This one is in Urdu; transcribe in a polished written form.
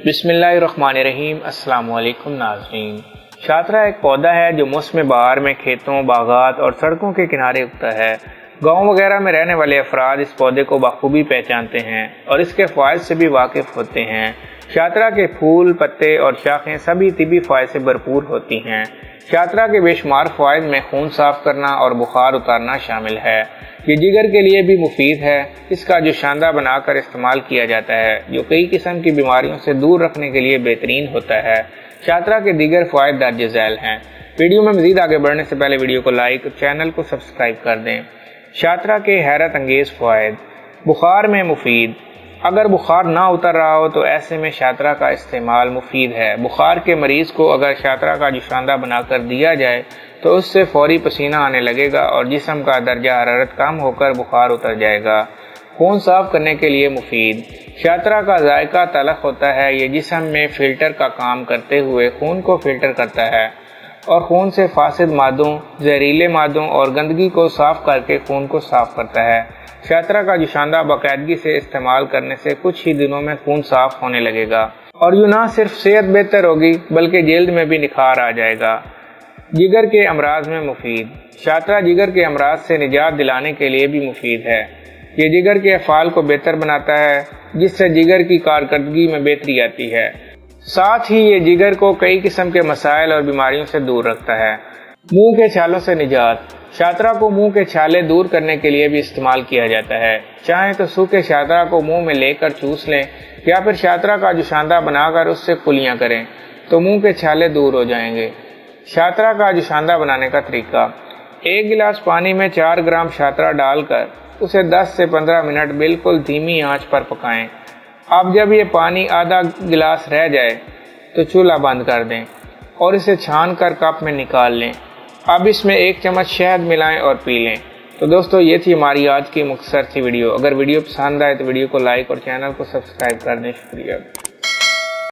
بسم اللہ الرحمن الرحیم۔ السلام علیکم ناظرین۔ شاطرہ ایک پودا ہے جو موسم بہار میں کھیتوں، باغات اور سڑکوں کے کنارے اگتا ہے۔ گاؤں وغیرہ میں رہنے والے افراد اس پودے کو بخوبی پہچانتے ہیں اور اس کے فوائد سے بھی واقف ہوتے ہیں۔ شاطرہ کے پھول، پتے اور شاخیں سبھی طبی فوائد سے بھرپور ہوتی ہیں۔ شاطرہ کے بے شمار فوائد میں خون صاف کرنا اور بخار اتارنا شامل ہے۔ یہ جگر کے لیے بھی مفید ہے۔ اس کا جوشاندہ بنا کر استعمال کیا جاتا ہے جو کئی قسم کی بیماریوں سے دور رکھنے کے لیے بہترین ہوتا ہے۔ شاطرہ کے دیگر فوائد درج ذیل ہیں۔ ویڈیو میں مزید آگے بڑھنے سے پہلے ویڈیو کو لائک اور چینل کو سبسکرائب کر دیں۔ شاطرہ کے حیرت انگیز فوائد۔ بخار میں مفید۔ اگر بخار نہ اتر رہا ہو تو ایسے میں شاطرہ کا استعمال مفید ہے۔ بخار کے مریض کو اگر شاطرہ کا جوشاندہ بنا کر دیا جائے تو اس سے فوری پسینہ آنے لگے گا اور جسم کا درجہ حرارت کم ہو کر بخار اتر جائے گا۔ خون صاف کرنے کے لیے مفید۔ شاطرہ کا ذائقہ تلخ ہوتا ہے۔ یہ جسم میں فلٹر کا کام کرتے ہوئے خون کو فلٹر کرتا ہے اور خون سے فاسد مادوں، زہریلے مادوں اور گندگی کو صاف کر کے خون کو صاف کرتا ہے۔ شاطرہ کا جوشاندہ باقاعدگی سے استعمال کرنے سے کچھ ہی دنوں میں خون صاف ہونے لگے گا اور یوں نہ صرف صحت بہتر ہوگی بلکہ جلد میں بھی نکھار آ جائے گا۔ جگر کے امراض میں مفید۔ شاطرہ جگر کے امراض سے نجات دلانے کے لیے بھی مفید ہے۔ یہ جگر کے افعال کو بہتر بناتا ہے جس سے جگر کی کارکردگی میں بہتری آتی ہے۔ ساتھ ہی یہ جگر کو کئی قسم کے مسائل اور بیماریوں سے دور رکھتا ہے۔ منہ کے چھالوں سے نجات۔ شاطرہ کو منہ کے چھالے دور کرنے کے لیے بھی استعمال کیا جاتا ہے۔ چاہیں تو سوکھے شاطرہ کو منہ میں لے کر چوس لیں یا پھر شاطرہ کا جوشاندہ بنا کر اس سے کلیاں کریں تو منہ کے چھالے دور ہو جائیں گے۔ شاطرہ کا جوشاندہ بنانے کا طریقہ۔ 1 گلاس پانی میں 4 گرام شاطرہ ڈال کر اسے 10 سے 15 منٹ بالکل دھیمی آنچ پر پکائیں۔ اب جب یہ پانی آدھا گلاس رہ جائے تو چولہا بند کر دیں اور اسے چھان کر کپ میں نکال لیں۔ اب اس میں 1 چمچ شہد ملائیں اور پی لیں۔ تو دوستو یہ تھی ہماری آج کی مختصر سی ویڈیو۔ اگر ویڈیو پسند آئے تو ویڈیو کو لائک اور چینل کو سبسکرائب کر دیں۔ شکریہ۔